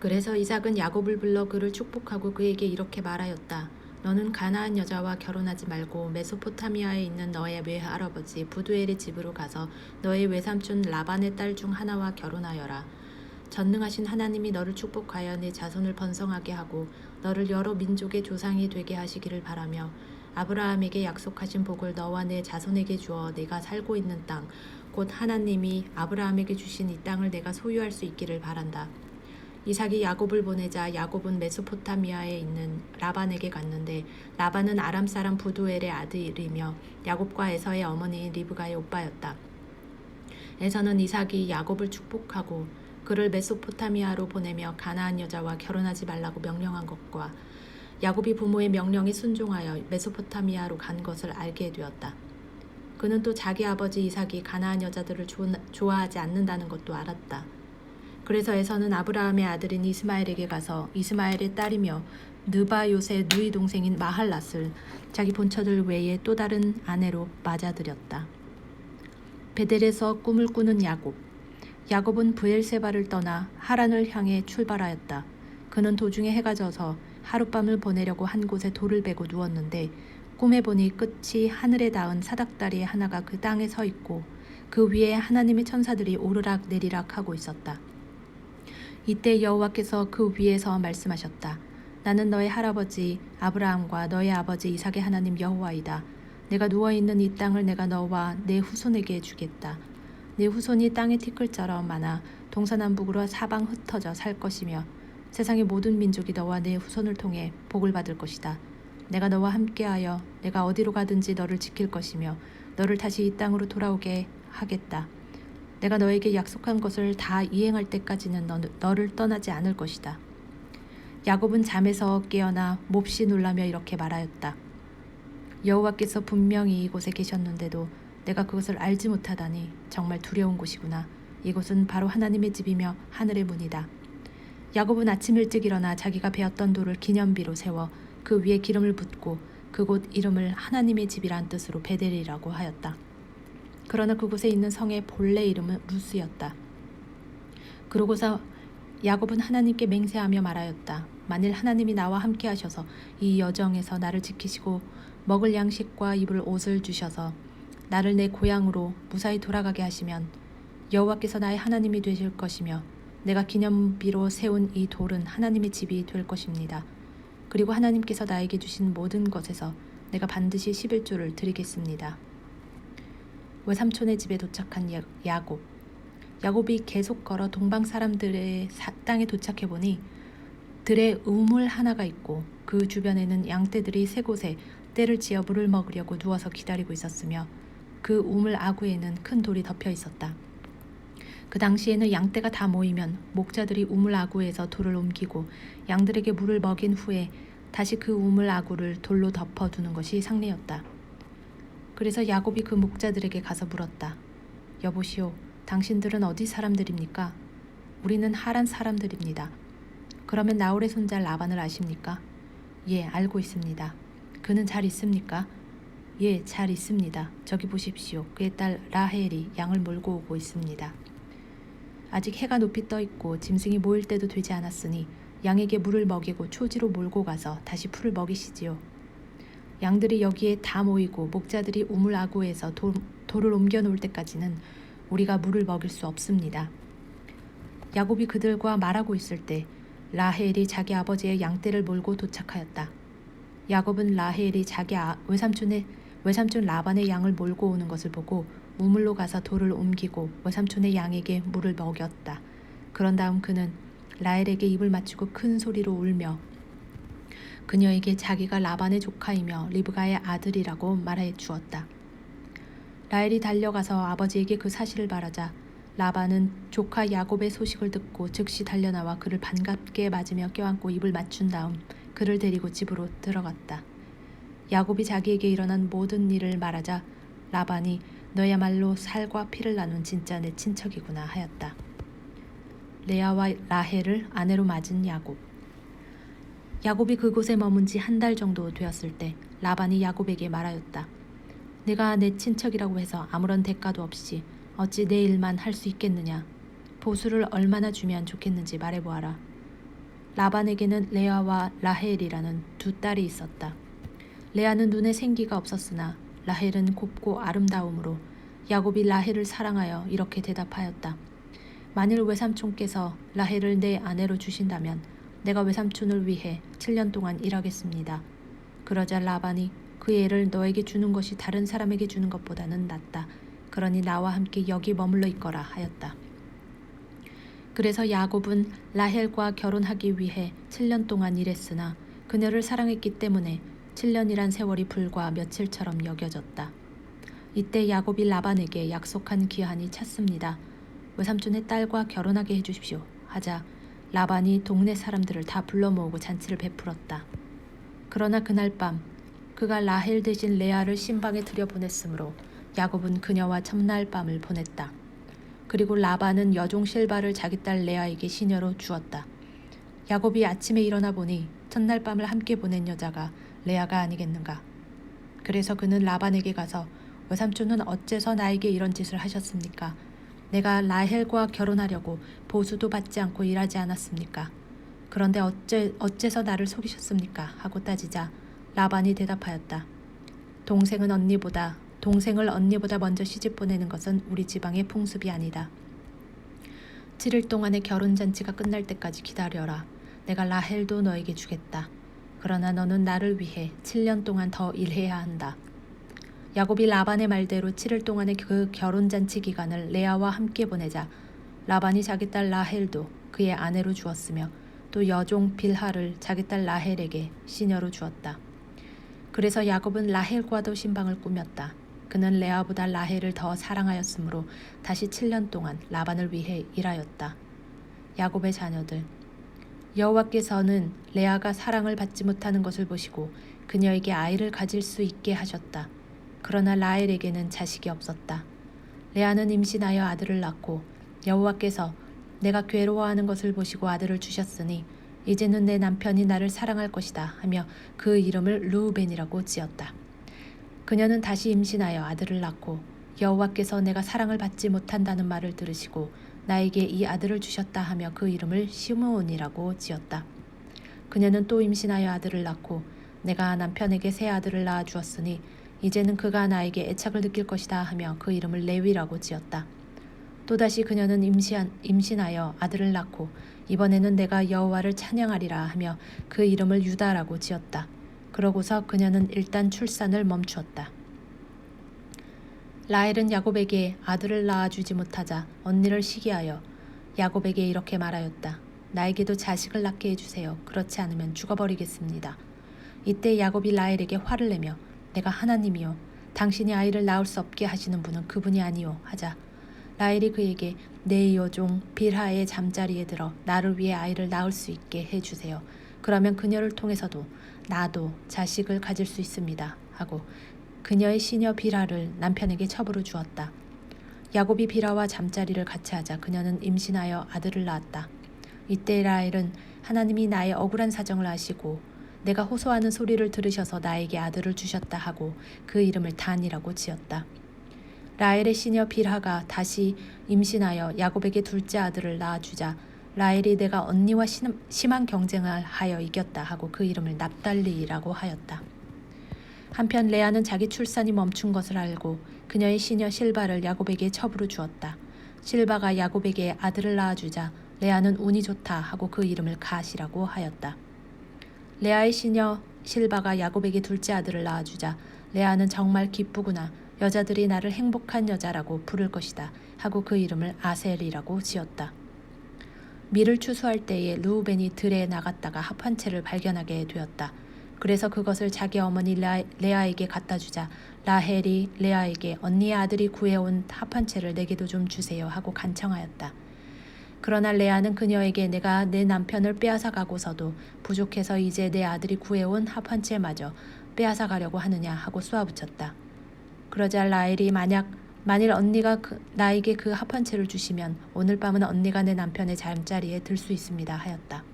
그래서 이삭은 야곱을 불러 그를 축복하고 그에게 이렇게 말하였다. 너는 가나안 여자와 결혼하지 말고 메소포타미아에 있는 너의 외할아버지 부두엘의 집으로 가서 너의 외삼촌 라반의 딸 중 하나와 결혼하여라. 전능하신 하나님이 너를 축복하여 내 자손을 번성하게 하고 너를 여러 민족의 조상이 되게 하시기를 바라며 아브라함에게 약속하신 복을 너와 내 자손에게 주어 내가 살고 있는 땅, 곧 하나님이 아브라함에게 주신 이 땅을 내가 소유할 수 있기를 바란다. 이삭이 야곱을 보내자 야곱은 메소포타미아에 있는 라반에게 갔는데 라반은 아람 사람 부두엘의 아들이며 야곱과 에서의 어머니인 리브가의 오빠였다. 에서는 이삭이 야곱을 축복하고 그를 메소포타미아로 보내며 가나안 여자와 결혼하지 말라고 명령한 것과 야곱이 부모의 명령에 순종하여 메소포타미아로 간 것을 알게 되었다. 그는 또 자기 아버지 이삭이 가나안 여자들을 좋아하지 않는다는 것도 알았다. 그래서 에서는 아브라함의 아들인 이스마엘에게 가서 이스마엘의 딸이며 느바요의 누이 동생인 마할랏을 자기 본처들 외에 또 다른 아내로 맞아들였다. 베델에서 꿈을 꾸는 야곱. 야곱은 브엘세바를 떠나 하란을 향해 출발하였다. 그는 도중에 해가 져서 하룻밤을 보내려고 한 곳에 돌을 베고 누웠는데 꿈에 보니 끝이 하늘에 닿은 사닥다리 하나가 그 땅에 서 있고 그 위에 하나님의 천사들이 오르락 내리락 하고 있었다. 이때 여호와께서 그 위에서 말씀하셨다. 나는 너의 할아버지 아브라함과 너의 아버지 이삭의 하나님 여호와이다. 내가 누워있는 이 땅을 내가 너와 내 후손에게 주겠다. 내 후손이 땅의 티끌처럼 많아 동서남북으로 사방 흩어져 살 것이며 세상의 모든 민족이 너와 내 후손을 통해 복을 받을 것이다. 내가 너와 함께하여 내가 어디로 가든지 너를 지킬 것이며 너를 다시 이 땅으로 돌아오게 하겠다. 내가 너에게 약속한 것을 다 이행할 때까지는 너를 떠나지 않을 것이다. 야곱은 잠에서 깨어나 몹시 놀라며 이렇게 말하였다. 여호와께서 분명히 이곳에 계셨는데도 내가 그것을 알지 못하다니 정말 두려운 곳이구나. 이곳은 바로 하나님의 집이며 하늘의 문이다. 야곱은 아침 일찍 일어나 자기가 베었던 돌을 기념비로 세워 그 위에 기름을 붓고 그곳 이름을 하나님의 집이란 뜻으로 베델이라고 하였다. 그러나 그곳에 있는 성의 본래 이름은 루스였다. 그러고서 야곱은 하나님께 맹세하며 말하였다. 만일 하나님이 나와 함께 하셔서 이 여정에서 나를 지키시고 먹을 양식과 입을 옷을 주셔서 나를 내 고향으로 무사히 돌아가게 하시면 여호와께서 나의 하나님이 되실 것이며 내가 기념비로 세운 이 돌은 하나님의 집이 될 것입니다. 그리고 하나님께서 나에게 주신 모든 것에서 내가 반드시 11조를 드리겠습니다. 외삼촌의 집에 도착한 야곱. 야곱이 계속 걸어 동방 사람들의 땅에 도착해보니 들에 우물 하나가 있고 그 주변에는 양떼들이 세 곳에 떼를 지어 물을 먹으려고 누워서 기다리고 있었으며 그 우물 아구에는 큰 돌이 덮여 있었다. 그 당시에는 양떼가 다 모이면 목자들이 우물 아구에서 돌을 옮기고 양들에게 물을 먹인 후에 다시 그 우물 아구를 돌로 덮어두는 것이 상례였다. 그래서 야곱이 그 목자들에게 가서 물었다. 여보시오, 당신들은 어디 사람들입니까? 우리는 하란 사람들입니다. 그러면 나홀의 손자 라반을 아십니까? 예, 알고 있습니다. 그는 잘 있습니까? 예, 잘 있습니다. 저기 보십시오. 그의 딸 라헬이 양을 몰고 오고 있습니다. 아직 해가 높이 떠 있고 짐승이 모일 때도 되지 않았으니 양에게 물을 먹이고 초지로 몰고 가서 다시 풀을 먹이시지요. 양들이 여기에 다 모이고 목자들이 우물 아구에서 돌을 옮겨 놓을 때까지는 우리가 물을 먹일 수 없습니다. 야곱이 그들과 말하고 있을 때 라헬이 자기 아버지의 양떼를 몰고 도착하였다. 야곱은 라헬이 자기 외삼촌 라반의 양을 몰고 오는 것을 보고 우물로 가서 돌을 옮기고 외삼촌의 양에게 물을 먹였다. 그런 다음 그는 라헬에게 입을 맞추고 큰 소리로 울며 그녀에게 자기가 라반의 조카이며 리브가의 아들이라고 말해 주었다. 라헬이 달려가서 아버지에게 그 사실을 말하자 라반은 조카 야곱의 소식을 듣고 즉시 달려나와 그를 반갑게 맞으며 껴안고 입을 맞춘 다음 그를 데리고 집으로 들어갔다. 야곱이 자기에게 일어난 모든 일을 말하자 라반이 너야말로 살과 피를 나눈 진짜 내 친척이구나 하였다. 레아와 라헬을 아내로 맞은 야곱. 야곱이 그곳에 머문 지 한 달 정도 되었을 때 라반이 야곱에게 말하였다. 내가 내 친척이라고 해서 아무런 대가도 없이 어찌 내 일만 할 수 있겠느냐. 보수를 얼마나 주면 좋겠는지 말해보아라. 라반에게는 레아와 라헬이라는 두 딸이 있었다. 레아는 눈에 생기가 없었으나 라헬은 곱고 아름다움으로 야곱이 라헬을 사랑하여 이렇게 대답하였다. 만일 외삼촌께서 라헬을 내 아내로 주신다면 내가 외삼촌을 위해 7년 동안 일하겠습니다. 그러자 라반이 그 애를 너에게 주는 것이 다른 사람에게 주는 것보다는 낫다. 그러니 나와 함께 여기 머물러 있거라 하였다. 그래서 야곱은 라헬과 결혼하기 위해 7년 동안 일했으나 그녀를 사랑했기 때문에 7년이란 세월이 불과 며칠처럼 여겨졌다. 이때 야곱이 라반에게 약속한 기한이 찼습니다. 외삼촌의 딸과 결혼하게 해주십시오 하자 라반이 동네 사람들을 다 불러 모으고 잔치를 베풀었다. 그러나 그날 밤 그가 라헬 대신 레아를 신방에 들여보냈으므로 야곱은 그녀와 첫날 밤을 보냈다. 그리고 라반은 여종 실바를 자기 딸 레아에게 시녀로 주었다. 야곱이 아침에 일어나 보니 첫날 밤을 함께 보낸 여자가 레아가 아니겠는가. 그래서 그는 라반에게 가서 외삼촌은 어째서 나에게 이런 짓을 하셨습니까? 내가 라헬과 결혼하려고 보수도 받지 않고 일하지 않았습니까? 그런데 어째서 나를 속이셨습니까? 하고 따지자 라반이 대답하였다. 동생을 언니보다 먼저 시집 보내는 것은 우리 지방의 풍습이 아니다. 7일 동안의 결혼잔치가 끝날 때까지 기다려라. 내가 라헬도 너에게 주겠다. 그러나 너는 나를 위해 7년 동안 더 일해야 한다. 야곱이 라반의 말대로 7일 동안의 그 결혼잔치 기간을 레아와 함께 보내자 라반이 자기 딸 라헬도 그의 아내로 주었으며 또 여종 빌하를 자기 딸 라헬에게 시녀로 주었다. 그래서 야곱은 라헬과도 신방을 꾸몄다. 그는 레아보다 라헬을 더 사랑하였으므로 다시 7년 동안 라반을 위해 일하였다. 야곱의 자녀들. 여호와께서는 레아가 사랑을 받지 못하는 것을 보시고 그녀에게 아이를 가질 수 있게 하셨다. 그러나 라헬에게는 자식이 없었다. 레아는 임신하여 아들을 낳고 여호와께서 내가 괴로워하는 것을 보시고 아들을 주셨으니 이제는 내 남편이 나를 사랑할 것이다 하며 그 이름을 르우벤이라고 지었다. 그녀는 다시 임신하여 아들을 낳고 여호와께서 내가 사랑을 받지 못한다는 말을 들으시고 나에게 이 아들을 주셨다 하며 그 이름을 시므온이라고 지었다. 그녀는 또 임신하여 아들을 낳고 내가 남편에게 새 아들을 낳아 주었으니 이제는 그가 나에게 애착을 느낄 것이다 하며 그 이름을 레위라고 지었다. 또다시 그녀는 임신하여 아들을 낳고 이번에는 내가 여호와를 찬양하리라 하며 그 이름을 유다라고 지었다. 그러고서 그녀는 일단 출산을 멈추었다. 라헬은 야곱에게 아들을 낳아주지 못하자 언니를 시기하여 야곱에게 이렇게 말하였다. 나에게도 자식을 낳게 해주세요. 그렇지 않으면 죽어버리겠습니다. 이때 야곱이 라헬에게 화를 내며 내가 하나님이요 당신이 아이를 낳을 수 없게 하시는 분은 그분이 아니요 하자 라헬이 그에게 내 여종 빌하의 잠자리에 들어 나를 위해 아이를 낳을 수 있게 해주세요. 그러면 그녀를 통해서도 나도 자식을 가질 수 있습니다 하고 그녀의 시녀 빌하를 남편에게 첩으로 주었다. 야곱이 빌하와 잠자리를 같이 하자 그녀는 임신하여 아들을 낳았다. 이때 라헬은 하나님이 나의 억울한 사정을 아시고 내가 호소하는 소리를 들으셔서 나에게 아들을 주셨다 하고 그 이름을 단이라고 지었다. 라헬의 시녀 빌하가 다시 임신하여 야곱에게 둘째 아들을 낳아주자 라헬이 내가 언니와 심한 경쟁을 하여 이겼다 하고 그 이름을 납달리라고 하였다. 한편 레아는 자기 출산이 멈춘 것을 알고 그녀의 시녀 실바를 야곱에게 첩으로 주었다. 실바가 야곱에게 아들을 낳아주자 레아는 운이 좋다 하고 그 이름을 갓이라고 하였다. 레아의 시녀 실바가 야곱에게 둘째 아들을 낳아주자 레아는 정말 기쁘구나. 여자들이 나를 행복한 여자라고 부를 것이다 하고 그 이름을 아셀이라고 지었다. 밀을 추수할 때에 르우벤이 들에 나갔다가 합한 채를 발견하게 되었다. 그래서 그것을 자기 어머니 레아에게 갖다 주자 라헬이 레아에게 언니의 아들이 구해온 합한 채를 내게도 좀 주세요 하고 간청하였다. 그러나 레아는 그녀에게 내가 내 남편을 빼앗아 가고서도 부족해서 이제 내 아들이 구해온 합한 채마저 빼앗아 가려고 하느냐 하고 쏘아붙였다. 그러자 라헬이 만일 언니가 나에게 그 합한 채를 주시면 오늘 밤은 언니가 내 남편의 잠자리에 들 수 있습니다 하였다.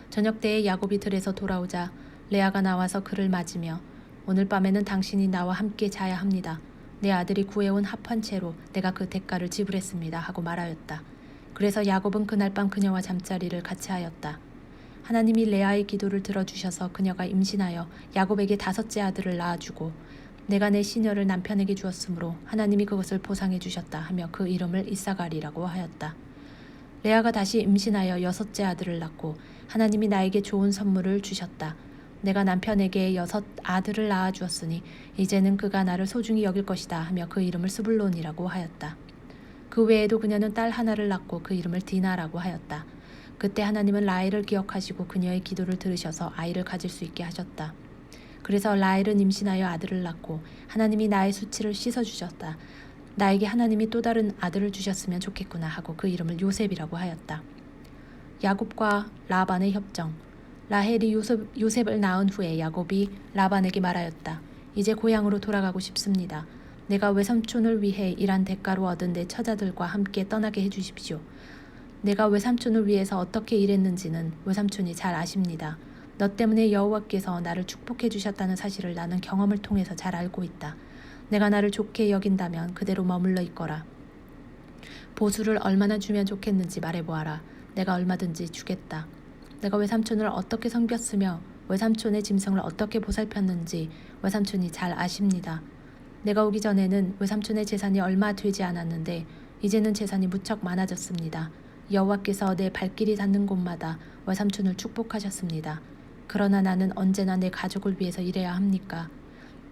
저녁 때에 야곱이 들에서 돌아오자 레아가 나와서 그를 맞으며 오늘 밤에는 당신이 나와 함께 자야 합니다. 내 아들이 구해온 합한 채로 내가 그 대가를 지불했습니다 하고 말하였다. 그래서 야곱은 그날 밤 그녀와 잠자리를 같이 하였다. 하나님이 레아의 기도를 들어주셔서 그녀가 임신하여 야곱에게 5째 아들을 낳아주고 내가 내 시녀를 남편에게 주었으므로 하나님이 그것을 보상해 주셨다 하며 그 이름을 이사갈이라고 하였다. 레아가 다시 임신하여 6째 아들을 낳고 하나님이 나에게 좋은 선물을 주셨다. 내가 남편에게 6 아들을 낳아주었으니 이제는 그가 나를 소중히 여길 것이다 하며 그 이름을 스불론이라고 하였다. 그 외에도 그녀는 딸 하나를 낳고 그 이름을 디나라고 하였다. 그때 하나님은 라헬을 기억하시고 그녀의 기도를 들으셔서 아이를 가질 수 있게 하셨다. 그래서 라헬은 임신하여 아들을 낳고 하나님이 나의 수치를 씻어주셨다. 나에게 하나님이 또 다른 아들을 주셨으면 좋겠구나 하고 그 이름을 요셉이라고 하였다. 야곱과 라반의 협정. 라헬이 요셉을 낳은 후에 야곱이 라반에게 말하였다. 이제 고향으로 돌아가고 싶습니다. 내가 외삼촌을 위해 일한 대가로 얻은 내 처자들과 함께 떠나게 해주십시오. 내가 외삼촌을 위해서 어떻게 일했는지는 외삼촌이 잘 아십니다. 너 때문에 여호와께서 나를 축복해 주셨다는 사실을 나는 경험을 통해서 잘 알고 있다. 내가 나를 좋게 여긴다면 그대로 머물러 있거라. 보수를 얼마나 주면 좋겠는지 말해보아라. 내가 얼마든지 주겠다. 내가 외삼촌을 어떻게 섬겼으며 외삼촌의 짐승을 어떻게 보살폈는지 외삼촌이 잘 아십니다. 내가 오기 전에는 외삼촌의 재산이 얼마 되지 않았는데 이제는 재산이 무척 많아졌습니다. 여호와께서 내 발길이 닿는 곳마다 외삼촌을 축복하셨습니다. 그러나 나는 언제나 내 가족을 위해서 일해야 합니까?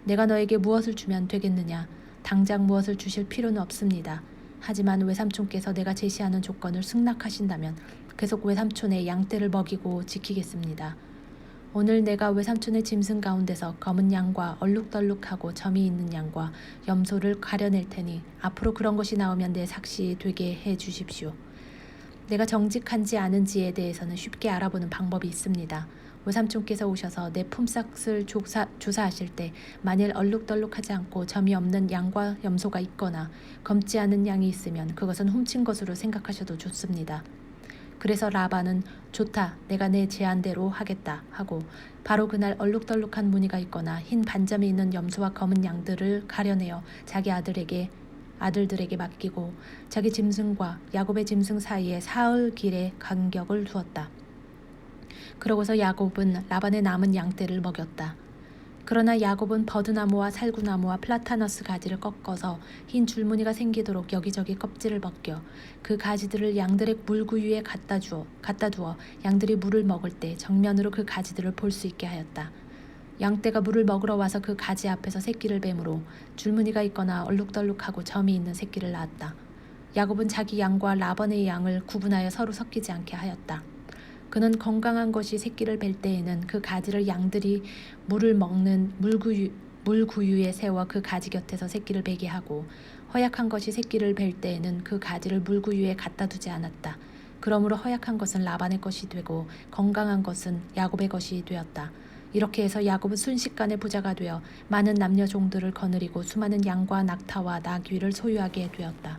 내가 너에게 무엇을 주면 되겠느냐? 당장 무엇을 주실 필요는 없습니다. 하지만 외삼촌께서 내가 제시하는 조건을 승낙하신다면 계속 외삼촌의 양떼를 먹이고 지키겠습니다. 오늘 내가 외삼촌의 짐승 가운데서 검은 양과 얼룩덜룩하고 점이 있는 양과 염소를 가려낼 테니 앞으로 그런 것이 나오면 내 삭시 되게 해 주십시오. 내가 정직한지 아는지에 대해서는 쉽게 알아보는 방법이 있습니다. 외삼촌께서 오셔서 내 품삯을 조사하실 때 만일 얼룩덜룩하지 않고 점이 없는 양과 염소가 있거나 검지 않은 양이 있으면 그것은 훔친 것으로 생각하셔도 좋습니다. 그래서 라반은 좋다, 내가 내 제안대로 하겠다 하고 바로 그날 얼룩덜룩한 무늬가 있거나 흰 반점이 있는 염소와 검은 양들을 가려내어 자기 아들들에게 맡기고 자기 짐승과 야곱의 짐승 사이에 사흘 길의 간격을 두었다. 그러고서 야곱은 라반의 남은 양떼를 먹였다. 그러나 야곱은 버드나무와 살구나무와 플라타너스 가지를 꺾어서 흰 줄무늬가 생기도록 여기저기 껍질을 벗겨 그 가지들을 양들의 물구유에 갖다 두어 양들이 물을 먹을 때 정면으로 그 가지들을 볼 수 있게 하였다. 양떼가 물을 먹으러 와서 그 가지 앞에서 새끼를 뱀으로 줄무늬가 있거나 얼룩덜룩하고 점이 있는 새끼를 낳았다. 야곱은 자기 양과 라반의 양을 구분하여 서로 섞이지 않게 하였다. 그는 건강한 것이 새끼를 뵐 때에는 그 가지를 양들이 물을 먹는 물구유에 세워 그 가지 곁에서 새끼를 베게 하고 허약한 것이 새끼를 뵐 때에는 그 가지를 물구유에 갖다 두지 않았다. 그러므로 허약한 것은 라반의 것이 되고 건강한 것은 야곱의 것이 되었다. 이렇게 해서 야곱은 순식간에 부자가 되어 많은 남녀 종들을 거느리고 수많은 양과 낙타와 나귀를 소유하게 되었다.